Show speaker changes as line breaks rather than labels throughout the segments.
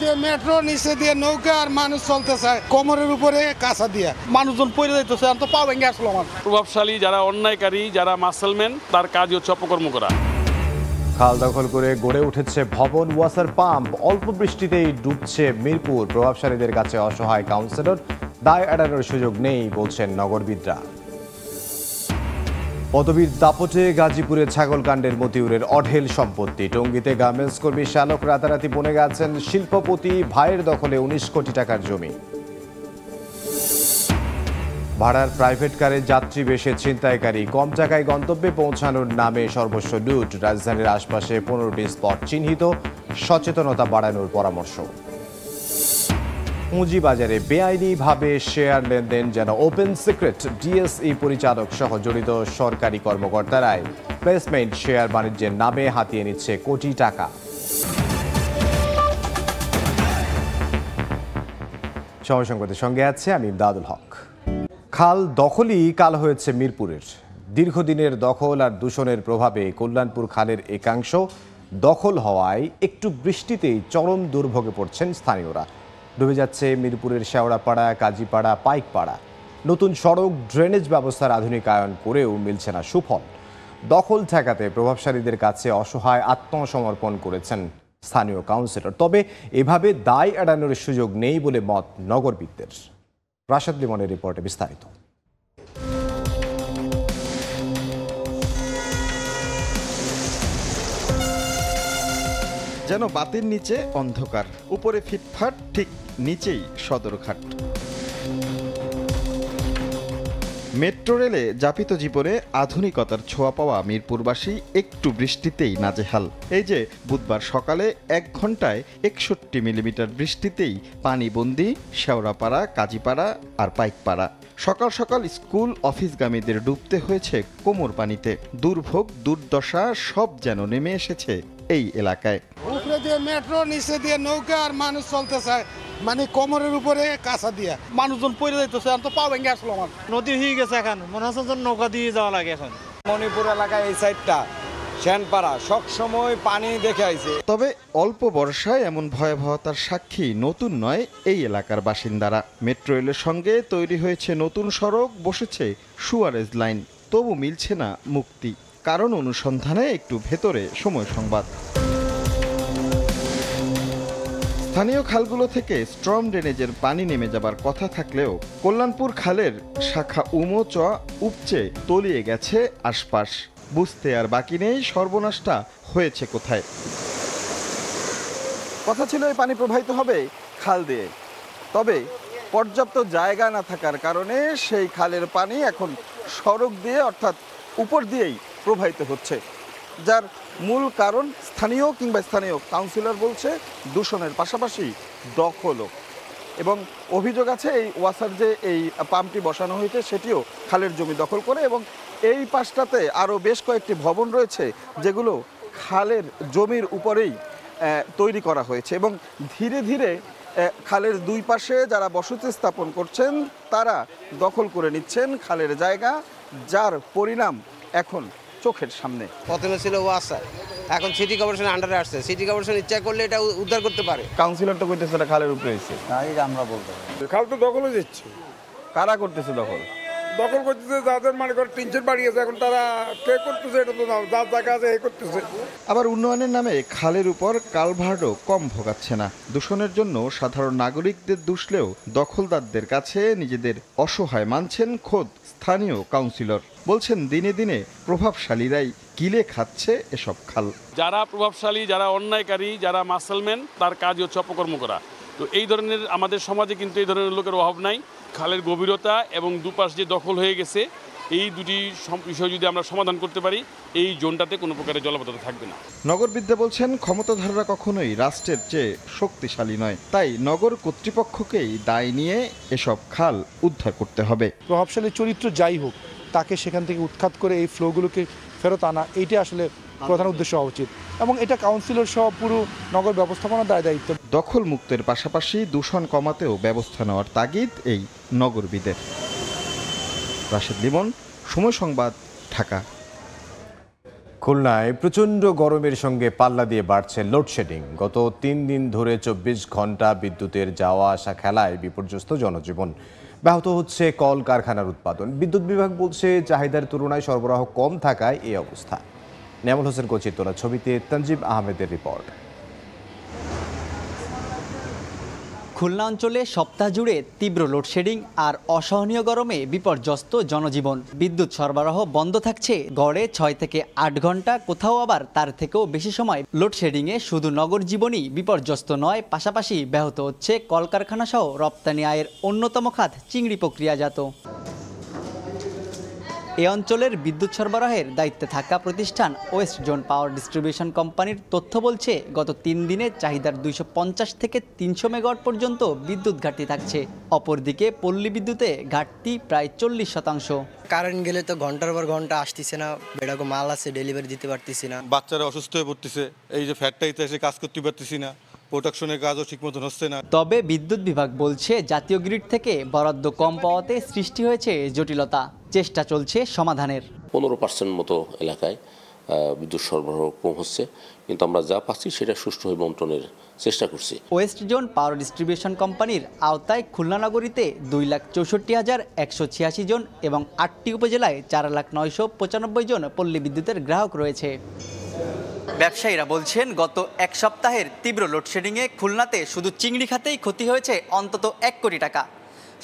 দিয়ে মেট্রো, নিচে দিয়ে নৌকা, আর মানুষ চলতে চায় কোমরের উপরে কাঁচা দিয়ে।
মানুষজন পড়ে যাইতেছে, তো পা ভেঙে আসলো আমার। প্রভাবশালী যারা অন্যায়কারী, যারা মাসলম্যান, তার কাজ হচ্ছে অপকর্ম করা।
খাল দখল করে গড়ে উঠেছে ভবন, ওয়াসার পাম্প। অল্প বৃষ্টিতেই ডুবছে মিরপুর। প্রভাবশালীদের কাছে অসহায় কাউন্সিলর, দায় এড়ানোর সুযোগ নেই বলছেন নগরবিদরা। পদবীর দাপটে গাজীপুরে ছাগলকাণ্ডের মতিউরের অঢেল সম্পত্তি। টঙ্গীতে গার্মেন্টস কর্মী শ্যালক রাতারাতি বনে গেছেন শিল্পপতি, ভাইয়ের দখলে ১৯ কোটি টাকার জমি। ভাড়ার প্রাইভেট কারে যাত্রী বেশে ছিনতাইকারী, কম টাকায় গন্তব্যে পৌঁছানোর নামে সর্বস্ব লুট। রাজধানীর আশপাশে 15টি স্পট চিহ্নিত, সচেতনতা বাড়ানোর পরামর্শ। পুঁজিবাজারে বেআইনিভাবে শেয়ার লেনদেন যেন ওপেন সিক্রেট। ডিএসই পরিচালক সহ জড়িত সরকারি কর্মকর্তারাই প্লেসমেন্ট শেয়ার বাণিজ্যের নামে হাতিয়ে নিচ্ছে কোটি টাকা। সময় সংবাদের সঙ্গে আছে আমি ইমদাদুল হক। খাল দখলই কাল হয়েছে মিরপুরের। দীর্ঘদিনের দখল আর দূষণের প্রভাবে কল্যাণপুর খালের একাংশ দখল হওয়ায় একটু বৃষ্টিতেই চরম দুর্ভোগে পড়ছেন স্থানীয়রা। ডুবে যাচ্ছে মিরপুরের শেওড়াপাড়া, কাজীপাড়া, পাইকপাড়া। নতুন সড়ক, ড্রেনেজ ব্যবস্থার আধুনিকায়ন করেও মিলছে না সুফল। দখল ঠেকাতে প্রভাবশালীদের কাছে অসহায় আত্মসমর্পণ করেছেন স্থানীয় কাউন্সিলর। তবে এভাবে দায় এড়ানোর সুযোগ নেই বলে মত নগরবিদদের। রাশেদ লিমনের রিপোর্টে বিস্তারিত।
যেন বাতির নিচে অন্ধকার, উপরে ফিটফাট, ঠিক নিচেই সদরঘাট। মেট্রো রেলে যাপিত জীবনে আধুনিকতার ছোঁয়া পাওয়া মিরপুরবাসী একটু বৃষ্টিতেই নাজেহাল। এই যে বুধবার সকালে 1 ঘন্টায় 61 মিলিমিটার বৃষ্টিতেই পানিবন্দি শেওড়াপাড়া, কাজীপাড়া আর পাইকপাড়া। সকাল সকাল স্কুল অফিসগামীদের ডুবতে হয়েছে কোমর পানিতে। দুর্ভোগ, দুর্দশা সব যেন নেমে এসেছে এই এলাকায়।
উপরে দিয়ে মেট্রো, নিচে দিয়ে নৌকা, আর মানুষ চলতে চায় কোমরের উপরে কাঁচা দিয়ে।
মানুষজন পড়ে যাইতেছে, তো পা ভেঙে আসলো আমার।
নদী হয়ে গেছে, এখন মনে হচ্ছে নৌকা দিয়ে যাওয়া লাগে। এখন
মণিপুর এলাকায় এই সাইডটা শ্যানপাড়া সবসময় পানি দেখে আইছে।
তবে অল্প বর্ষায় এমন ভয়াবহতার সাক্ষী নতুন নয় এই এলাকার বাসিন্দারা। মেট্রো রেলের সঙ্গে তৈরি হয়েছে নতুন সড়ক, বসেছে সুয়ারেজ লাইন, তবু মিলছে না মুক্তি। কারণ অনুসন্ধানে একটু ভেতরে সময় সংবাদ। স্থানীয় খালগুলো থেকে স্ট্রম ড্রেনেজের পানি নেমে যাবার কথা থাকলেও কল্যাণপুর খালের শাখা উমোচা উপচে তলিয়ে গেছে আশপাশ। বুঝতে আর বাকি নেই সর্বনাশটা হয়েছে কোথায়। কথা ছিল এই পানি প্রবাহিত হবে খাল দিয়ে, তবে পর্যাপ্ত জায়গা না থাকার কারণে সেই খালের পানি এখন সড়ক দিয়ে, অর্থাৎ উপর দিয়েই প্রবাহিত হচ্ছে, যার মূল কারণ স্থানীয় কাউন্সিলর বলছে দূষণের পাশাপাশি দখলও। এবং অভিযোগ আছে এই ওয়াসার যে এই পাম্পটি বসানো হয়েছে সেটিও খালের জমি দখল করে, এবং এই পাশটাতে আরও বেশ কয়েকটি ভবন রয়েছে যেগুলো খালের জমির উপরেই তৈরি করা হয়েছে। এবং ধীরে ধীরে খালের দুই পাশে যারা বসতি স্থাপন করছেন তারা দখল করে নিচ্ছেন খালের জায়গা, যার পরিণাম এখন চোখের সামনে।
প্রথমে ছিল ওয়াসা, এখন সিটি কর্পোরেশন আন্ডারে আসছে। সিটি কর্পোরেশন ইচ্ছা করলে এটা উদ্ধার করতে পারে।
কাউন্সিলর তো কইতেছে এটা খালের উপরে হয়েছে,
আমরা বলতে
খাল তো দখল হয়ে যাচ্ছে।
কারা করতেছে দখল?
দখল করতেছে যাদের টিনশেড বাড়ি আছে, এখন তারা কে করতেছে এটা তো না, যার জায়গা আছে এ করতেছে।
আবার উন্নয়নের নামে খালের উপর কালভার্টও কম ভোগাচ্ছে না। দূষণের জন্য সাধারণ নাগরিকদের দুষলেও দখলদারদের কাছে নিজেদের অসহায় মানছেন খোদ স্থানীয় কাউন্সিলর। বলছেন দিনে দিনে প্রভাবশালীরাই গিলে খাচ্ছে এসব খাল।
যারা প্রভাবশালী, যারা অন্যায়কারী, যারা মাসলম্যান, তার কাজ হচ্ছে অপকর্ম করা। তো এই ধরনের আমাদের সমাজে কিন্তু এই ধরনের লোকের অভাব নাই। খালের গভীরতা এবং দুপাশ যে দখল হয়ে গেছে, এই দুটি বিষয় যদি আমরা সমাধান করতে পারি, এই জোনটাতে কোনো প্রকারের জলাবদ্ধতা থাকবে না।
নগরবিদ্যা বলছেন ক্ষমতাধারীরা কখনোই রাষ্ট্রের চেয়ে শক্তিশালী নয়, তাই নগর কর্তৃপক্ষকেই দায় নিয়ে এসব খাল উদ্ধার করতে হবে।
প্রভাবশালী চরিত্র যাই হোক, তাকে সেখান থেকে উৎখাত করে এই ফ্লোগুলোকে ফেরত আনা, এইটা আসলে প্রধান উদ্দেশ্য হওয়া উচিত, এবং এটা কাউন্সিলর সহ পুরো নগর ব্যবস্থাপনার দায়িত্ব।
দখল মুক্তের পাশাপাশি দূষণ কমাতেও ব্যবস্থা নেওয়ার তাগিদ এই নগরবিদের। রাশেদ লিমন, সময় সংবাদ, ঢাকা।
খুলনায় প্রচণ্ড গরমের সঙ্গে পাল্লা দিয়ে বাড়ছে লোডশেডিং। গত 3 দিন ধরে 24 ঘন্টা বিদ্যুতের যাওয়া আসা খেলায় বিপর্যস্ত জনজীবন। ব্যাহত হচ্ছে কল কারখানার উৎপাদন। বিদ্যুৎ বিভাগ বলছে চাহিদার তুলনায় সরবরাহ কম থাকায় এই অবস্থা। নেমুল হোসেন কোচির তোলা ছবিতে তানজিম আহমেদের রিপোর্ট।
খুলনা অঞ্চলে সপ্তাহ জুড়ে তীব্র লোডশেডিং আর অসহনীয় গরমে বিপর্যস্ত জনজীবন। বিদ্যুৎ সরবরাহ বন্ধ থাকছে গড়ে 6 থেকে 8 ঘন্টা, কোথাও আবার তার থেকেও বেশি সময়। লোডশেডিংয়ে শুধু নগর জীবনই বিপর্যস্ত নয়, পাশাপাশি ব্যাহত হচ্ছে কলকারখানা সহ রপ্তানি আয়ের অন্যতম খাত চিংড়ি প্রক্রিয়াজাত। এ অঞ্চলের বিদ্যুৎ সরবরাহের দায়িত্বে থাকা প্রতিষ্ঠান ওয়েস্ট জোন পাওয়ার ডিস্ট্রিবিউশন কোম্পানির তথ্য বলছে, গত 3 দিনে চাহিদার 250 থেকে 300 মেগাওয়াট পর্যন্ত বিদ্যুৎ ঘাটতি থাকছে। অপরদিকে পল্লী বিদ্যুতে ঘাটতি প্রায় 40%।
কারেন্ট গেলে তো ঘন্টার পর ঘন্টা আসতেছে না, বেড়াকো মাল আছে ডেলিভারি দিতে পারতেছি না,
বাচ্চারা অসুস্থ হয়ে পড়তেছে, এই যে ফ্যাক্টরিতে এসে কাজ করতে পারতেছি না, প্রোডাকশনের কাজও ঠিক মতন হচ্ছে না।
তবে বিদ্যুৎ বিভাগ বলছে, জাতীয় গ্রিড থেকে বরাদ্দ কম পাওয়াতে সৃষ্টি হয়েছে জটিলতা। চেষ্টা চলছে সমাধানের।
15% মতো এলাকায় বিদ্যুৎ সরবরাহ কম হচ্ছে, কিন্তু আমরা যা পাচ্ছি সেটা সুষ্ঠুভাবে বন্টনের চেষ্টা করছি।
ওয়েস্ট জোন পাওয়ার ডিস্ট্রিবিউশন কোম্পানির আওতায় খুলনা নগরীতে 2,64,186 জন এবং 8টি উপজেলায় 4,09,95 জন পল্লী বিদ্যুতের গ্রাহক রয়েছে। ব্যবসায়ীরা বলছেন, গত এক সপ্তাহের তীব্র লোডশেডিংয়ে খুলনাতে শুধু চিংড়ি খাতেই ক্ষতি হয়েছে অন্তত 1 কোটি টাকা।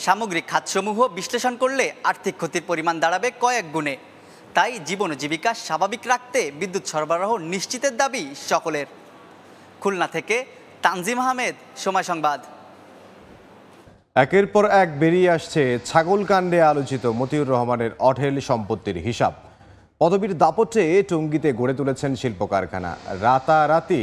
সামগ্রিক খাতসমূহ বিশ্লেষণ করলে আর্থিক ক্ষতির পরিমাণ দাঁড়াবে কয়েক গুণে। তাই জীবন ও জীবিকা স্বাভাবিক রাখতে বিদ্যুৎ সরবরাহ নিশ্চিতের দাবি সকলের। খুলনা থেকে তানজিম আহমেদ, সময় সংবাদ।
একের পর এক বেরিয়ে আসছে ছাগলকাণ্ডে আলোচিত মতিউর রহমানের অঢেল সম্পত্তির হিসাব। পদবীর দাপটে টঙ্গীতে গড়ে তুলেছেন শিল্প কারখানা। রাতারাতি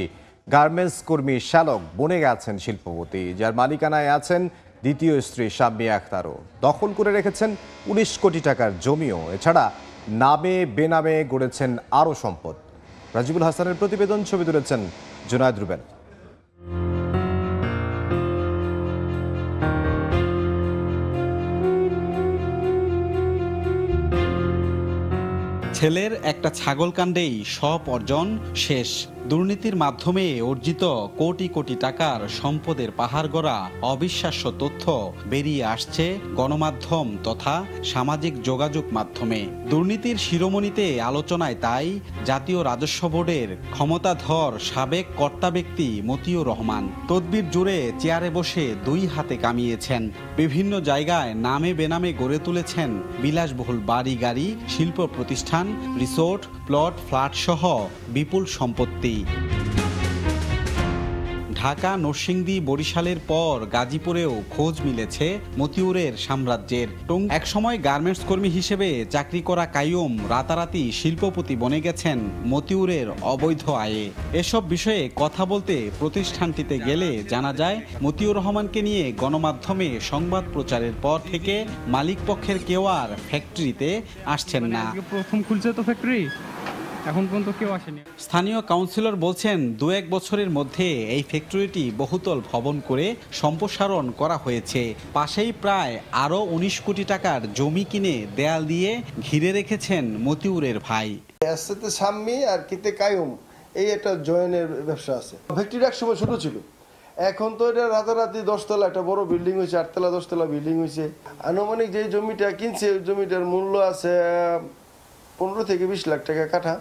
গার্মেন্টস কর্মী শ্যালক বনে গেছেন শিল্পপতি, যার মালিকানায় আছেন দ্বিতীয় স্ত্রী শাম্মী আখতারও। দখল করে রেখেছেন 19 কোটি টাকার জমিও। এছাড়া নামে বেনামে গড়েছেন আরও সম্পদ। রাজিবুল হাসানের প্রতিবেদন, ছবি তুলেছেন জুনায়েদ রুবেল।
ছেলের একটা ছাগল কাণ্ডেই সব অর্জন শেষ। দুর্নীতির মাধ্যমে অর্জিত কোটি কোটি টাকার সম্পদের পাহাড় গড়া অবিশ্বাস্য তথ্য বেরিয়ে আসছে গণমাধ্যম তথা সামাজিক যোগাযোগ মাধ্যমে। দুর্নীতির শিরোমণিতে আলোচনায় তাই জাতীয় রাজস্ব বোর্ডের ক্ষমতাধর সাবেক কর্তা ব্যক্তি মতিউর রহমান। তদবির জুড়ে চেয়ারে বসে 2 হাতে কামিয়েছেন। বিভিন্ন জায়গায় নামে বেনামে গড়ে তুলেছেন বিলাসবহুল বাড়ি গাড়ি, শিল্প প্রতিষ্ঠান, রিসোর্ট, প্লট, ফ্ল্যাট সহ বিপুল সম্পত্তি। ঢাকা, নরসিংদী, বরিশালের পর গাজীপুরেও খোঁজ মিলেছে মতিউরের সাম্রাজ্যের। একসময় গার্মেন্টস কর্মী হিসেবে চাকরি করা কাইয়ুম রাতারাতি শিল্পপতি বনে গেছেন মতিউরের অবৈধ আয়ে। এসব বিষয়ে কথা বলতে প্রতিষ্ঠানটিতে গেলে জানা যায়, মতিউর রহমানকে নিয়ে গণমাধ্যমে সংবাদ প্রচারের পর থেকে মালিক পক্ষের কেউ আর ফ্যাক্টরিতে আসছেন না।
প্রথম খুলছে তো ফ্যাক্টরি, এখন পর্যন্ত কেউ আসেনি।
স্থানীয় কাউন্সিলর বলছেন, 2-1 বছরের মধ্যে এই ফ্যাক্টরিটি বহুতল ভবন করে সম্প্রসারণ করা হয়েছে। পাশেই প্রায় আরও 19 কোটি টাকার জমি কিনে দেয়াল দিয়ে ঘিরে রেখেছেন মতিউরের ভাই।
শাম্মী আর কিতে কাইয়ুম, এই একটা জয়েনের ব্যবসা আছে। ফ্যাক্টরি একসময় ছোট ছিল, এখন তো এটা রাতারাতি 10 তলা একটা বড় বিল্ডিং হয়েছে, 8 তলা 10 তলা বিল্ডিং হয়েছে। আনুমানিক যে জমিটা কিনছে, ওই জমিটার মূল্য আছে 15 থেকে 20 লাখ টাকা কাঠা।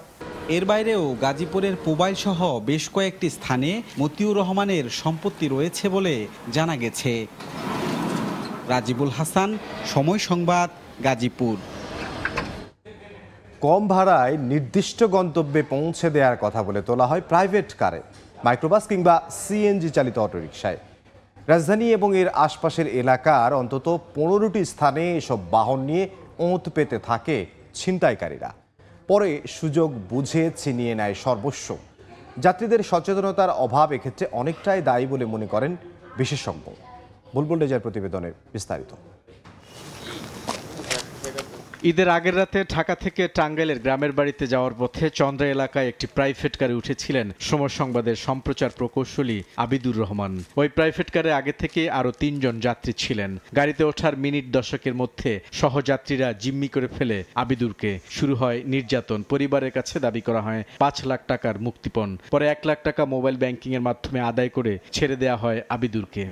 এর বাইরেও গাজীপুরের পুবাইল সহ বেশ কয়েকটি স্থানে মতিউর রহমানের সম্পত্তি রয়েছে বলে জানা গেছে। রাজিবুল হাসান, সময় সংবাদ, গাজীপুর।
কম ভাড়ায় নির্দিষ্ট গন্তব্যে পৌঁছে দেওয়ার কথা বলে তোলা হয় প্রাইভেট কারে, মাইক্রোবাস কিংবা সিএনজি চালিত অটোরিকশায়। রাজধানী এবং এর আশপাশের এলাকার অন্তত 15টি স্থানে এসব বাহন নিয়ে ওঁত পেতে থাকে ছিনতাইকারীরা। পরে সুযোগ বুঝে ছিনিয়ে নেয় সর্বস্ব। যাত্রীদের সচেতনতার অভাব এক্ষেত্রে অনেকটাই দায়ী বলে মনে করেন বিশেষজ্ঞ। বুলবুল রেজার প্রতিবেদনের বিস্তারিত।
ঈদের আগের রাতে ঢাকা থেকে টাঙ্গাইলের গ্রামের বাড়িতে যাওয়ার পথে চন্দ্রা এলাকায় একটি প্রাইভেট কারে উঠেছিলেন সময় সংবাদের সম্প্রচার প্রকৌশলী আবিদুর রহমান। ওই প্রাইভেট কারে আগে থেকে আরও ৩ জন যাত্রী ছিলেন। গাড়িতে ওঠার মিনিট দশকের মধ্যে সহযাত্রীরা জিম্মি করে ফেলে আবিদুরকে। শুরু হয় নির্যাতন। পরিবারের কাছে দাবি করা হয় ৫ লাখ টাকার মুক্তিপণ। পরে ১ লাখ টাকা মোবাইল ব্যাংকিং এর মাধ্যমে আদায় করে ছেড়ে দেওয়া হয় আবিদুরকে।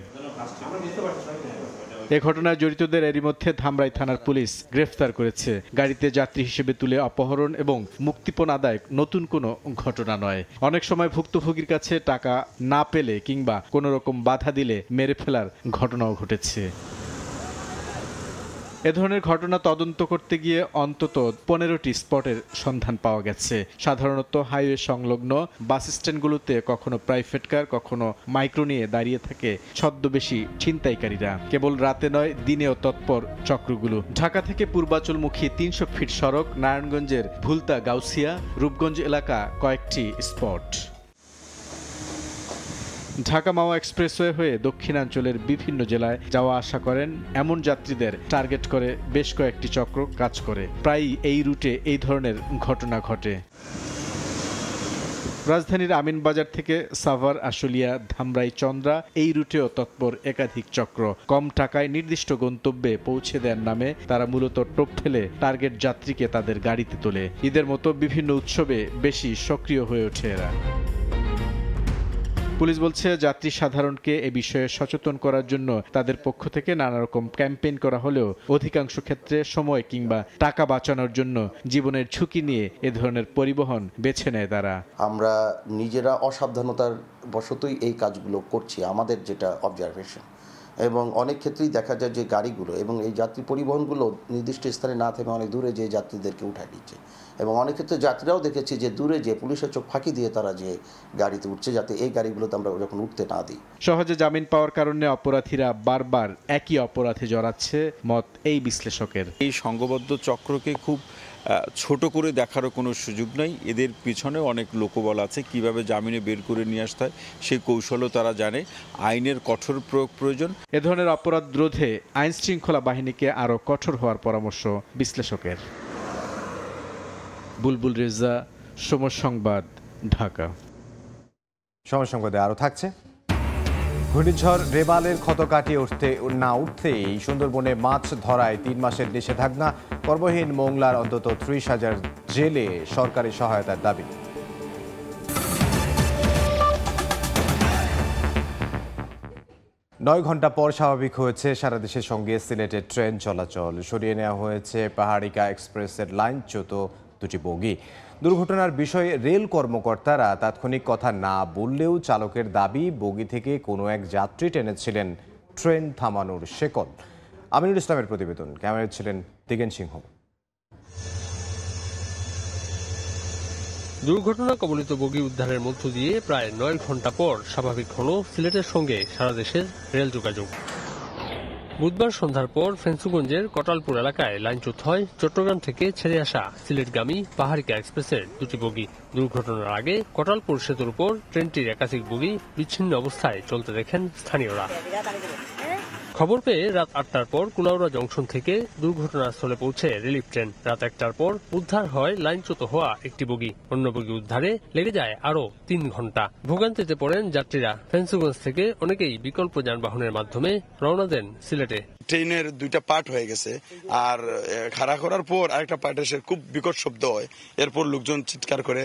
এ ঘটনায় জড়িতদের এরই মধ্যে ধামরাই থানার পুলিশ গ্রেফতার করেছে। গাড়িতে যাত্রী হিসেবে তুলে অপহরণ এবং মুক্তিপণ আদায় নতুন কোনো ঘটনা নয়। অনেক সময় ভুক্তভোগীর কাছে টাকা না পেলে কিংবা কোনো রকম বাধা দিলে মেরে ফেলার ঘটনাও ঘটেছে। এ ধরনের ঘটনা তদন্ত করতে গিয়ে অন্তত 15টি স্পটের সন্ধান পাওয়া গেছে। সাধারণত হাইওয়ে সংলগ্ন বাস স্ট্যান্ডগুলোতে কখনো প্রাইভেট কার, কখনো মাইক্রো নিয়ে দাঁড়িয়ে থাকে ছদ্মবেশী ছিনতাইকারীরা। কেবল রাতে নয়, দিনেও তৎপর চক্রগুলো। ঢাকা থেকে পূর্বাচলমুখী 300 ফিট সড়ক, নারায়ণগঞ্জের ভুলতা গাউসিয়া, রূপগঞ্জ এলাকা কয়েকটি স্পট। ঢাকা মাওয়া এক্সপ্রেসওয়ে হয়ে দক্ষিণাঞ্চলের বিভিন্ন জেলায় যাওয়া আসা করেন এমন যাত্রীদের টার্গেট করে বেশ কয়েকটি চক্র কাজ করে। প্রায়ই এই রুটে এই ধরনের ঘটনা ঘটে। রাজধানীর আমিনবাজার থেকে সাভার, আশুলিয়া, ধামরাই, চন্দ্রা এই রুটেও তৎপর একাধিক চক্র। কম টাকায় নির্দিষ্ট গন্তব্যে পৌঁছে দেওয়ার নামে তারা মূলত টোপ ফেলে টার্গেট যাত্রীকে তাদের গাড়িতে তোলে। ঈদের মতো বিভিন্ন উৎসবে বেশি সক্রিয় হয়ে ওঠে এরা। পুলিশ বলছে, যাত্রী সাধারণকে এ বিষয়ে সচেতন করার জন্য তাদের পক্ষ থেকে নানা রকম ক্যাম্পেইন করা হলেও অধিকাংশ ক্ষেত্রে সময় কিংবা টাকা বাঁচানোর জন্য জীবনের ঝুঁকি নিয়ে এ ধরনের পরিবহন বেছে নেয় তারা।
আমরা নিজেরা অসাবধানতার বশতই এই কাজগুলো করছি, আমাদের যেটা অবজারভেশন। এবং অনেক ক্ষেত্রেই দেখা যায় যে গাড়িগুলো এবং এই যাত্রী পরিবহনগুলো নির্দিষ্ট স্থানে না থেকে অনেক দূরে যে যাত্রীদেরকে উঠায় দিচ্ছে। এবং অনেক ক্ষেত্রে যাত্রীরাও দেখেছি যে দূরে যে পুলিশের চোখ ফাঁকি দিয়ে তারা যে গাড়িতে উঠছে, যাতে এই গাড়িগুলোতে আমরা যখন উঠতে না দিই।
সহজে জামিন পাওয়ার কারণে অপরাধীরা বারবার একই অপরাধে জড়াচ্ছে মত এই বিশ্লেষকের।
এই সংঘবদ্ধ চক্রকে খুব ছোট করে দেখারও কোনো সুযোগ নাই। এদের পিছনে অনেক লোকবল আছে, কিভাবে জামিনে বের করে নিয়ে আসতে হয় সেই কৌশলও তারা জানে। আইনের কঠোর প্রয়োগ প্রয়োজন।
এ ধরনের অপরাধ রোধে আইন শৃঙ্খলা বাহিনীকে আরও কঠোর হওয়ার পরামর্শ বিশ্লেষকের। বুলবুল রেজা, সময় সংবাদ, ঢাকা।
সময় সংবাদে আরও থাকছে। ঘূর্ণিঝড় রেমালের ক্ষত কাটিয়ে উঠতেই সুন্দরবনে মাছ ধরায় 3 মাসের নিষেধাজ্ঞা। কর্মহীন মোংলার অন্তত 30,000 জেলে সরকারি সহায়তার দাবি। নয় ঘন্টা পর স্বাভাবিক হয়েছে সারা দেশের সঙ্গে সিলেটের ট্রেন চলাচল। সরিয়ে নেওয়া হয়েছে পাহাড়িকা এক্সপ্রেসের লাইনচ্যুত 2টি বগি। দুর্ঘটনার বিষয়ে রেল কর্মকর্তারা তাৎক্ষণিক কথা না বললেও চালকের দাবি, বগি থেকে কোনো এক যাত্রী টেনেছিলেন ট্রেন থামানোর শেকল। আমিনুল ইসলামের প্রতিবেদন, ক্যামেরায় ছিলেন দিগেন সিংহ।
দুর্ঘটনা কবলিত বগি উদ্ধারের মধ্য দিয়ে প্রায় 9 ঘন্টা পর স্বাভাবিক হল সিলেটের সঙ্গে সারা দেশের রেল যোগাযোগ। বুধবার সন্ধ্যার পর ফেন্সুগঞ্জের কটালপুর এলাকায় লাইনচ্যুত হয় চট্টগ্রাম থেকে ছেড়ে আসা সিলেটগামী পাহাড়িকা এক্সপ্রেসের 2টি বগি। দুর্ঘটনার আগে কটালপুর সেতুর উপর ট্রেনটির একাধিক বগি বিচ্ছিন্ন অবস্থায় চলতে দেখেন স্থানীয়রা। খবর পেয়ে রাত 8টার পর কুনাউড়া জংশন থেকে দুর্ঘটনাস্থলে পৌঁছে রিলিফ ট্রেন। রাত 1টার পর উদ্ধার হয় লাইনচ্যুত হওয়া একটি বগি। অন্য বগি উদ্ধারে লেগে যায় আরো 3 ঘন্টা। ভোগান্তিতে পড়েন যাত্রীরা। ফেন্সুগঞ্জ থেকে অনেকেই বিকল্প যানবাহনের মাধ্যমে রওনা দেন সিলেটে।
ট্রেনের 2টা পার্ট হয়ে গেছে, আর খাড়া করার পর আরেকটা পার্ট এসে খুব বিকট শব্দ হয়। এরপর লোকজন চিৎকার করে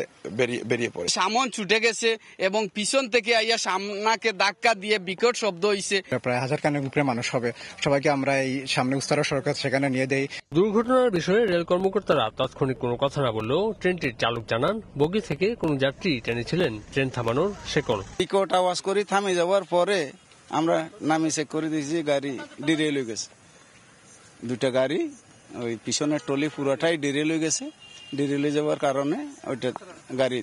বেরিয়ে পড়ে।
সামন ছুটে গেছে এবং পিছন থেকে আইয়া সামনাকে ধাক্কা দিয়ে বিকট শব্দ হইছে।
প্রায় 1000 কানের উপরে মানুষ হবে। সবাইকে আমরা এই সামনে উস্তারা সরকার সেখানে নিয়ে দেই।
দুর্ঘটনার বিষয়ে রেল কর্মকর্তারা তাৎক্ষণিক কোনো কথা না বললেও ট্রেনটির চালক জানান, বগি থেকে কোনো যাত্রী টেনেছিলেন ট্রেন থামানোর শেকল।
বিকট আওয়াজ করে থামে যাওয়ার পরে আমরা নামি চেক করে দিয়েছি, গাড়ি ডিরেল হয়ে গেছে। 2টা গাড়ি ওই পিছনের টলি পুরোটাই ডিরেল হয়ে গেছে। ডিরেল হয়ে যাওয়ার কারণে ওইটা গাড়ি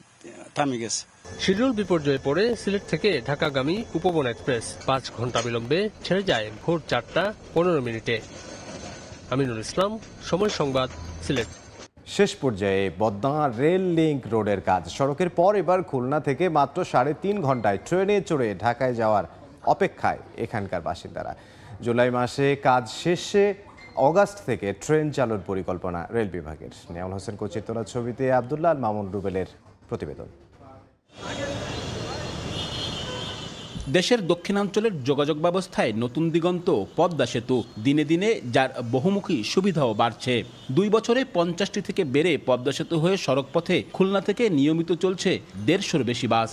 থামে গেছে।
শিডিউল বিপর্যয়ে পড়ে সিলেট থেকে ঢাকাগামী উপবন এক্সপ্রেস 5 ঘন্টা বিলম্বে ছেড়ে যায় ভোর 4:15 আমিনুল ইসলাম, সময় সংবাদ, সিলেট।
শেষ পর্যায়ে বদনা রেল লিংক রোডের কাজ। সড়কের পর এবার খুলনা থেকে মাত্র 3.5 ঘন্টায় ট্রেনে চড়ে ঢাকায় যাওয়ার অপেক্ষায় এখানকার বাসিন্দারা। জুলাই মাসে কাজ শেষে অগাস্ট থেকে ট্রেন চালুর পরিকল্পনা রেল বিভাগের। নেওয়াল হোসেন কোচির তোলা ছবিতে আব্দুল্লাহ আল মামুন রুবেলের প্রতিবেদন।
দেশের দক্ষিণাঞ্চলের যোগাযোগ ব্যবস্থায় নতুন দিগন্ত পদ্মা সেতু, দিনে দিনে যার বহুমুখী সুবিধাও বাড়ছে। 2 বছরে 50টি থেকে বেড়ে পদ্মা সেতু হয়ে সড়কপথে খুলনা থেকে নিয়মিত চলছে 150-র বেশি বাস।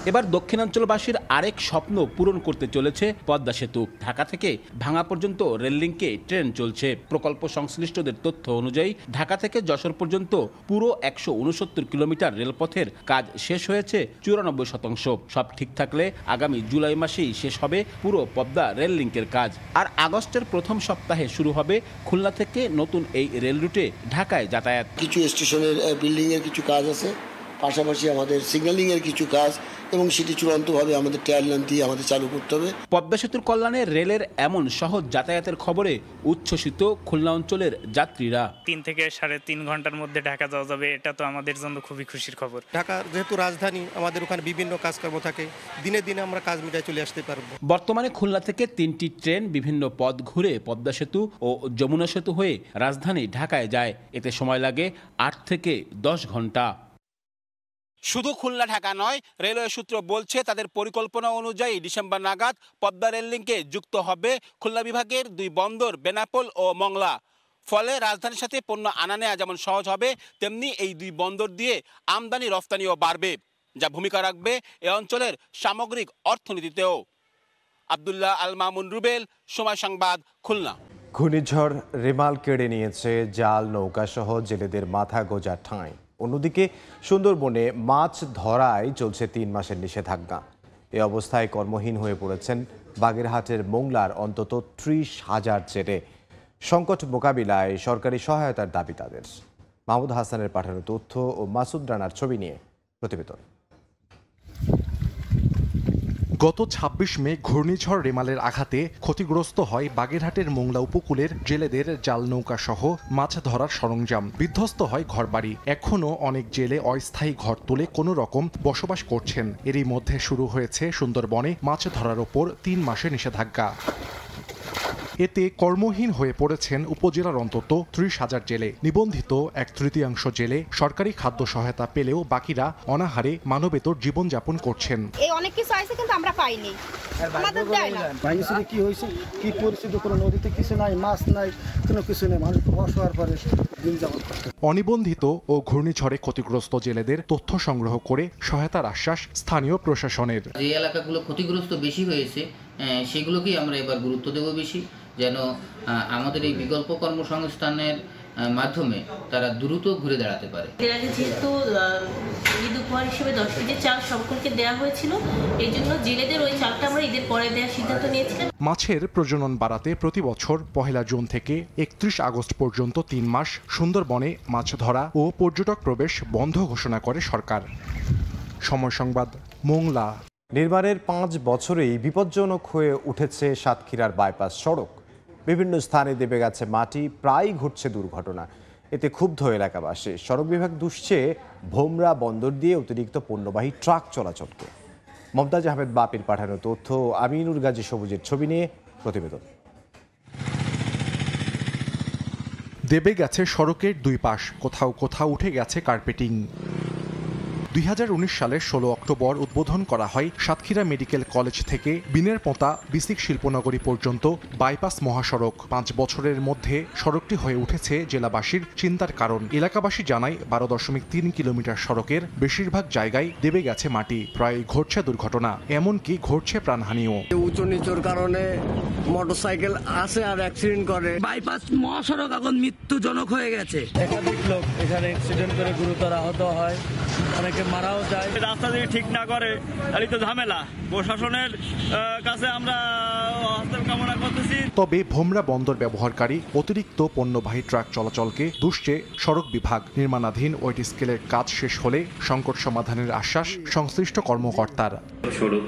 এবার দক্ষিণাঞ্চলবাসীর আরেক স্বপ্ন পূরণ করতে চলেছে পদ্মা সেতু। ঢাকা থেকে ভাঙা পর্যন্ত রেল লিঙ্কে ট্রেন চলছে। প্রকল্প সংশ্লিষ্টদের তথ্য অনুযায়ী ঢাকা থেকে যশোর পর্যন্ত পুরো 169 কিলোমিটার রেলপথের কাজ শেষ হয়েছে 94%। সব ঠিক থাকলে আগামী জুলাই মাসেই শেষ হবে পুরো পদ্মা রেল লিঙ্কের কাজ। আর আগস্টের প্রথম সপ্তাহে শুরু হবে খুলনা থেকে নতুন এই রেল রুটে ঢাকায় যাতায়াত।
কিছু স্টেশনের বিল্ডিংয়ের কিছু কাজ আছে, পাশাপাশি আমাদের সিগন্যালিংয়ের কিছু কাজ, এবং সেটি চূড়ান্তভাবে আমাদের টায়ার লাইন দিয়ে আমাদের চালু করতে হবে।
পদ্মা সেতুর কল্যাণে রেলের এমন সহজ যাতায়াতের খবরে উচ্ছ্বসিত খুলনা অঞ্চলের যাত্রীরা।
3 থেকে 3.5 ঘন্টার মধ্যে ঢাকা যাওয়া যাবে, এটা তো আমাদের জন্য খুবই খুশির খবর।
ঢাকা যেহেতু রাজধানী, আমাদের ওখানে বিভিন্ন কাজকর্ম থাকে, দিনে দিনে আমরা কাজ মিটায় চলে আসতে পারবো।
বর্তমানে খুলনা থেকে 3টি ট্রেন বিভিন্ন পথ ঘুরে পদ্মা সেতু ও যমুনা সেতু হয়ে রাজধানী ঢাকায় যায়। এতে সময় লাগে 8 থেকে 10 ঘন্টা। শুধু খুলনা ঢাকা নয়, রেলওয়ে সূত্র বলছে তাদের পরিকল্পনা অনুযায়ী ডিসেম্বর নাগাদ পদ্মা রেল লিঙ্কে যুক্ত হবে খুলনা বিভাগের 2 বন্দর বেনাপোল ও মংলা। ফলে রাজধানীর সাথে পণ্য আনা নেওয়া যেমন সহজ হবে, তেমনি এই 2 বন্দর দিয়ে আমদানি রফতানিও বাড়বে, যা ভূমিকা রাখবে এ অঞ্চলের সামগ্রিক অর্থনীতিতেও। আব্দুল্লাহ আল মামুন রুবেল, সময় সংবাদ, খুলনা।
ঘূর্ণিঝড় রেমাল কেড়ে নিয়েছে জাল নৌকা সহ জেলেদের মাথা গোঁজার ঠাঁই। অন্যদিকে সুন্দরবনে মাছ ধরায় চলছে 3 মাসের নিষেধাজ্ঞা। এ অবস্থায় কর্মহীন হয়ে পড়েছেন বাগেরহাটের মোংলার অন্তত 30,000 জেলে। সংকট মোকাবিলায় সরকারি সহায়তার দাবি তাদের। মাহমুদ হাসানের পাঠানো তথ্য ও মাসুদ রানার ছবি নিয়ে প্রতিবেদন।
গত 26 মে ঘূর্ণিঝড় রেমালের আঘাতে ক্ষতিগ্রস্ত হয় বাগেরহাটের মোংলা উপকূলের জেলেদের জাল নৌকা সহ মাছ ধরার সরঞ্জাম। বিধ্বস্ত হয় ঘরবাড়ি। এখনও অনেক জেলে অস্থায়ী ঘর তুলে কোনো রকম বসবাস করছেন। এরই মধ্যে শুরু হয়েছে সুন্দরবনে মাছ ধরার ওপর 3 মাসের নিষেধাজ্ঞা। এতে কর্মহীন হয়ে পড়েছেন উপজেলার অন্তত 30,000 জেলে। নিবন্ধিত 1/3 জেলে সরকারি খাদ্য সহায়তা পেলেও বাকিরা অনাহারে মানবেতর জীবনযাপন করছেন।
এই অনেক কিছু আছে কিন্তু আমরা পাইনি, আমাদের দেয় না।
ভাঙিছে কি হয়েছে, কি পরিস্থিতি, কোনো নদীতে কিছু নাই, মাছ নাই, কোনো কিছু নেই, মানুষ অসহায় পরে দিন যাপন করতে।
অনিবন্ধিত ও ঘূর্ণিঝড়ে ক্ষতিগ্রস্ত জেলেদের তথ্য সংগ্রহ করে সহায়তার আশ্বাস স্থানীয় প্রশাসনের।
যে এলাকাগুলো ক্ষতিগ্রস্ত বেশি হয়েছে সেগুলোকেই আমরা এবার গুরুত্ব দেব বেশি, যেন আমাদের এই বিকল্প কর্মসংস্থানের মাধ্যমে তারা দ্রুত ঘুরে দাঁড়াতে পারে।
এর আগে যেহেতু ঈদ উপহার হিসেবে 10 কেজি চাল সকলকে দেওয়া হয়েছিল, এই জন্য জেলেদের ওই চালটা আমরা ঈদের পরে দেওয়ার সিদ্ধান্ত নিয়েছিলাম।
মাছের প্রজনন বাড়াতে প্রতি বছর 1 জুন থেকে 31 আগস্ট পর্যন্ত 3 মাস সুন্দরবনে মাছ ধরা ও পর্যটক প্রবেশ বন্ধ ঘোষণা করে সরকার। সময় সংবাদ, মোংলা।
নির্মাণের 5 বছরেই বিপজ্জনক হয়ে উঠেছে সাতক্ষীরার বাইপাস সড়ক। বিভিন্ন স্থানে দেবে গেছে মাটি, প্রায় ঘটছে দুর্ঘটনা। এতে ক্ষুব্ধ এলাকাবাসী। সড়ক বিভাগ দুষছে ভোমরা বন্দর দিয়ে অতিরিক্ত পণ্যবাহী ট্রাক চলাচলকে। মমতাজ আহমেদ বাপির পাঠানো তথ্য, আমিনুর গাজী সবুজের ছবি নিয়ে প্রতিবেদন।
দেবে গেছে সড়কের 2 পাশ, কোথাও কোথাও উঠে গেছে কার্পেটিং। 2019 সালের 16 অক্টোবর উদ্বোধন করা হয় সাতক্ষীরা মেডিকেল কলেজ থেকে বিনেরপোতা বিসিক শিল্পনগরী পর্যন্ত বাইপাস মহাসড়ক। 5 বছরের মধ্যে সড়কটি হয়ে উঠেছে জেলাবাসীর চিন্তার কারণ। এলাকাবাসী জানায় 12.3 কিলোমিটার সড়কের বেশিরভাগ জায়গায় দেবে গেছে মাটি, প্রায় ঘটছে দুর্ঘটনা, এমনকি ঘটছে প্রাণহানিও।
উঁচু নিচুর কারণে মোটরসাইকেল আসে আর অ্যাক্সিডেন্ট করে। বাইপাস মহাসড়ক এখন মৃত্যুজনক হয়ে গেছে।
একাধিক লোক এখানে অ্যাক্সিডেন্ট করে গুরুতর আহত হয়, অনেকে মারাও যায়। রাস্তা দিয়ে ঠিক না করে তাহলে তো ঝামেলা। প্রশাসনের কাছে আমরা কামনা করতেছি।
তবে ভোমরা বন্দর ব্যবহারকারী অতিরিক্ত পণ্যবাহী ট্রাক চলাচলকে দুষছে সড়ক বিভাগ। নির্মাণাধীন ওয়েট স্কেলের কাজ শেষ হলে সংকট সমাধানের আশ্বাস সংশ্লিষ্ট কর্মকর্তার।
সড়ক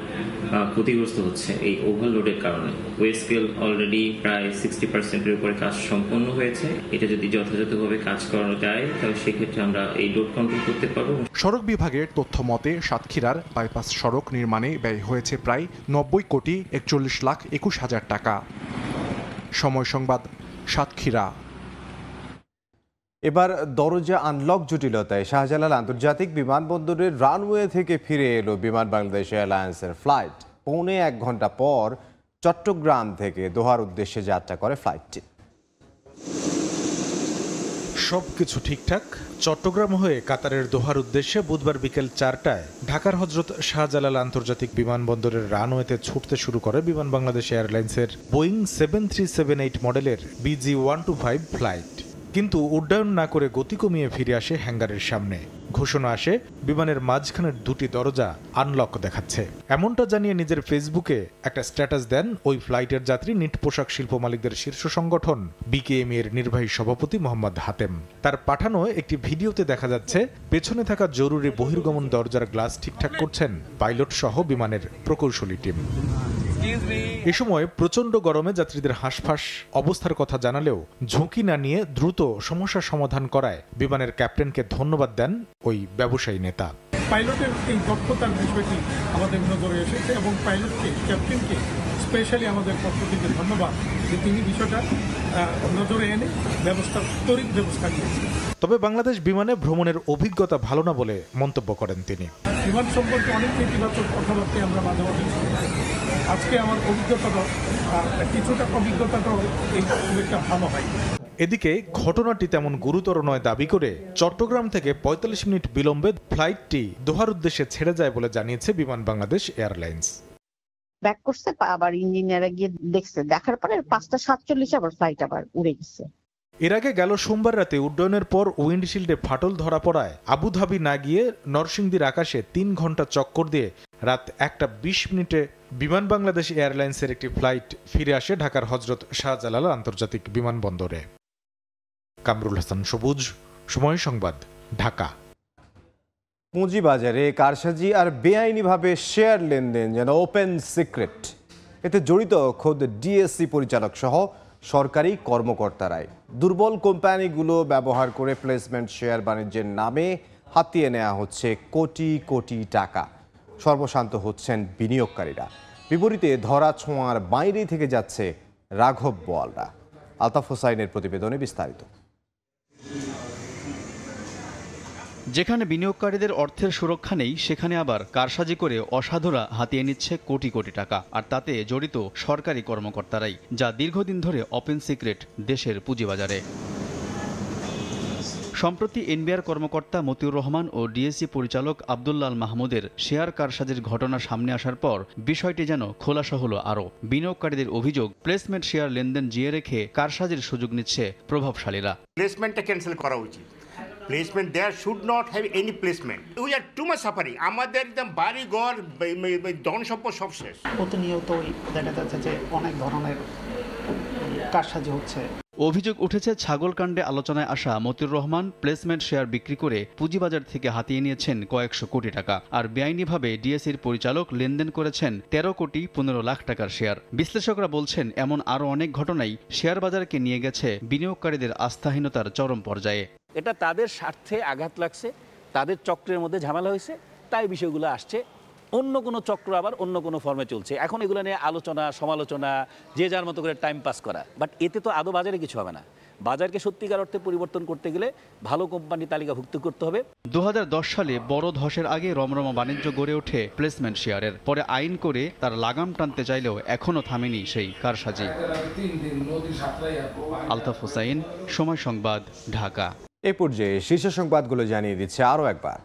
ক্ষতিগ্রস্ত হচ্ছে এই ওভারলোডের কারণে। ওয়েট স্কেল অলরেডি প্রায় 60%-এর উপরে কাজ সম্পন্ন হয়েছে। এটা যদি যথাযথভাবে কাজ করা যায় তাহলে সেক্ষেত্রে আমরা এই লোড কন্ট্রোল করতে পারবো।
সড়ক বিভাগের তথ্য মতে সাতক্ষীরার বাইপাস সড়ক নির্মাণে ব্যয় হয়েছে প্রায় 90,41,21,00,000 টাকা। সময় সংবাদ, সাতক্ষীরা।
এবার দরজা আনলক জটিলতায় শাহজালাল আন্তর্জাতিক বিমানবন্দরের রানওয়ে থেকে ফিরে এলো বিমান বাংলাদেশ এয়ারলাইন্সের ফ্লাইট। 1.25 ঘন্টা পর চট্টগ্রাম থেকে দোহার উদ্দেশ্যে যাত্রা করে ফ্লাইটটি।
সবকিছু ঠিকঠাক। চট্টগ্রাম হয়ে কাতারের দোহার উদ্দেশ্যে বুধবার বিকেল 4টায় ঢাকার হজরত শাহজালাল আন্তর্জাতিক বিমানবন্দরের রানওয়েতে ছুটতে শুরু করে বিমান বাংলাদেশ এয়ারলাইন্সের বোয়িং 7378 মডেলের BG125 ফ্লাইট। কিন্তু উড্ডয়ন না করে গতি কমিয়ে ফিরে আসে হ্যাঙ্গারের সামনে। ঘোষণা আসে বিমানের মাঝখানের দুটি দরজা আনলক দেখাচ্ছে। এমনটা জানিয়ে নিজের ফেসবুকে একটা স্ট্যাটাস দেন ওই ফ্লাইটের যাত্রী নিট পোশাক শিল্প মালিকদের শীর্ষ সংগঠন BKME এর নির্বাহী সভাপতি মোহাম্মদ হাতেম। তার পাঠানো একটি ভিডিওতে দেখা যাচ্ছে পেছনে থাকা জরুরি বহির্গমন দরজার গ্লাস ঠিকঠাক করছেন পাইলট সহ বিমানের প্রকৌশলী টিম। এ সময় প্রচণ্ড গরমে যাত্রীদের হাঁসফাঁস অবস্থার কথা জানালেও ঝুঁকি না নিয়ে দ্রুত সমস্যার সমাধান করায় বিমানের ক্যাপ্টেনকে ধন্যবাদ দেন ওই ব্যবসায়ী নেতা।
পাইলটের এই দক্ষতার বিষয়টি আমাদের নজরে এসেছে এবং পাইলটকে, ক্যাপ্টেনকে স্পেশালি আমাদের পক্ষ থেকে ধন্যবাদ যে তিনি বিষয়টা নজরে এনে তড়িৎ ব্যবস্থা নিয়েছেন।
তবে বাংলাদেশ বিমানে ভ্রমণের অভিজ্ঞতা ভালো না বলে মন্তব্য করেন তিনি।
বিমান সম্পর্কে অনেক নেতিবাচক কথাবার্তা আমরা মাঝে মাঝে শুনছি। আজকে আমার অভিজ্ঞতাটাও খুব একটা ভালো হয়।
এদিকে ঘটনাটি তেমন গুরুতর নয় দাবি করে চট্টগ্রাম থেকে 45 মিনিট বিলম্বে ফ্লাইটটি দোহার উদ্দেশ্যে ছেড়ে যায় বলে জানিয়েছে বিমান বাংলাদেশ এয়ারলাইন্স।
ব্যাক করছে, আবার ইঞ্জিনিয়ারে গিয়ে দেখছে, দেখার পরে 5:47 আবার ফ্লাইট আবার উড়ে গেছে।
এর আগে গেল সোমবার রাতে উড্ডয়নের পর উইন্ডশিল্ডে ফাটল ধরা পড়ায় আবুধাবি না গিয়ে নরসিংদীর আকাশে 3 ঘন্টা চক্কর দিয়ে রাত 1:20 বিমান বাংলাদেশ এয়ারলাইন্সের একটি ফ্লাইট ফিরে আসে ঢাকার হজরত শাহজালাল আন্তর্জাতিক বিমানবন্দরে। কামরুল হাসান সবুজ, সময় সংবাদ, ঢাকা।
পুঁজিবাজারে কারসাজি আর বেআইনিভাবে শেয়ার লেনদেন যেন ওপেন সিক্রেট। এতে জড়িত খোদ ডিএসসি পরিচালক সহ সরকারি কর্মকর্তারাই। দুর্বল কোম্পানিগুলো ব্যবহার করে প্লেসমেন্ট শেয়ার বাণিজ্যের নামে হাতিয়ে নেওয়া হচ্ছে কোটি কোটি টাকা। সর্বশান্ত হচ্ছেন বিনিয়োগকারীরা। বিপরীতে ধরা ছোঁয়ার বাইরে থেকে যাচ্ছে রাঘব বোয়ালরা। আলতাফ হোসাইনের প্রতিবেদনে বিস্তারিত।
যেখানে বিনিয়োগকারীদের অর্থের সুরক্ষা নেই, সেখানে আবার কারসাজি করে অসাধুরা হাতিয়ে নিচ্ছে কোটি কোটি টাকা, আর তাতে জড়িত সরকারি কর্মকর্তারাই, যা দীর্ঘদিন ধরে ওপেন সিক্রেট দেশের পুঁজিবাজারে। সম্প্রতি এনবিআর কর্মকর্তা মতিউর রহমান ও ডিএসসি পরিচালক আব্দুল্লাহ মাহমুদের শেয়ার কারসাজির ঘটনা সামনে আসার পর বিষয়টি যেন খোলাসা হলো আরও। বিনিয়োগকারীদের অভিযোগ, প্লেসমেন্ট শেয়ার লেনদেন জিয়ে রেখে কারসাজির সুযোগ নিচ্ছে প্রভাবশালীরা।
প্লেসমেন্টটা ক্যান্সেল করা উচিত। Placement there should not have any placement. We are too much suffering. আমাদের একদম বাড়ি ঘর, ধন সম্পদ সব শেষ।
প্রতিনিয়ত দেখা যাচ্ছে যে অনেক ধরনের কারসাজি হচ্ছে।
অভিযোগ উঠেছে ছাগলকাণ্ডে আলোচনায় আসা মতিউর রহমান প্লেসমেন্ট শেয়ার বিক্রি করে পুঁজিবাজার থেকে হাতিয়ে নিয়েছেন কয়েকশো কোটি টাকা, আর বেআইনিভাবে ডিএসসির পরিচালক লেনদেন করেছেন 13 কোটি 15 লাখ টাকার শেয়ার। বিশ্লেষকরা বলছেন এমন আরও অনেক ঘটনাই শেয়ার বাজারকে নিয়ে গেছে বিনিয়োগকারীদের আস্থাহীনতার চরম পর্যায়ে।
এটা তাদের স্বার্থে আঘাত লাগছে, তাদের চক্রের মধ্যে ঝামেলা হয়েছে, তাই বিষয়গুলো আসছে। অন্য কোনো চক্র আবার অন্য কোনো ফর্মে চলছে। এখন এগুলো নিয়ে আলোচনা সমালোচনা, যে যার মতো করে টাইম পাস করা, বাট এতে তো আদৌ বাজারে কিছু হবে না। বাজারকে সত্যিকার অর্থে পরিবর্তন করতে গেলে ভালো কোম্পানি তালিকাভুক্ত করতে হবে।
2010 সালে বড় ধসের আগে রমরমা বাণিজ্য গড়ে ওঠে প্লেসমেন্ট শেয়ারের। পরে আইন করে তার লাগাম টানতে চাইলেও এখনও থামেনি সেই কারসাজি। আলতাফ হোসাইন, সময় সংবাদ, ঢাকা।
এ পর্যায়ে শীর্ষ সংবাদগুলো জানিয়ে দিচ্ছে আরও একবার।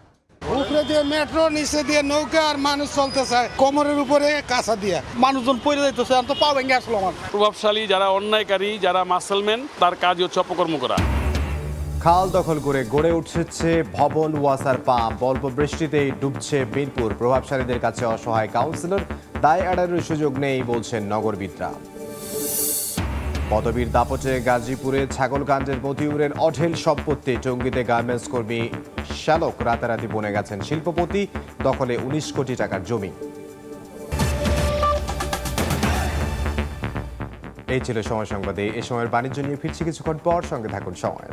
উপরে দিয়ে মেট্রো, নিচে দিয়ে নৌকা, আর মানুষ চলতে চায় কোমরের উপরে কাঁচা দিয়ে। মানুষজন পড়ে যাইতেছে, আর তো পা ভেঙে আসলো আমার। প্রভাবশালী যারা অন্যায়কারী, যারা মাসেলম্যান, তার কাজ হচ্ছে অপকর্ম করা।
খাল দখল করে গড়ে উঠছে ভবন, ওয়াসার পাম্প। অল্প বৃষ্টিতেই ডুবছে মিরপুর। প্রভাবশালীদের কাছে অসহায় কাউন্সিলর, দায় এড়ানোর সুযোগ নেই বলছেন নগরবিদরা। পদবীর দাপটে গাজীপুরে ছাগলকাণ্ডের মতিউরের অঢেল সম্পত্তি। টঙ্গীতে গার্মেন্টস কর্মী শ্যালক রাতারাতি বনে গেছেন শিল্পপতি। দখলে 19 কোটি টাকার জমি। এই ছিল সময় সংবাদে। এ সময়ের বাণিজ্য নিয়ে ফিরছি কিছুক্ষণ পর। সঙ্গে থাকুন সময়ের।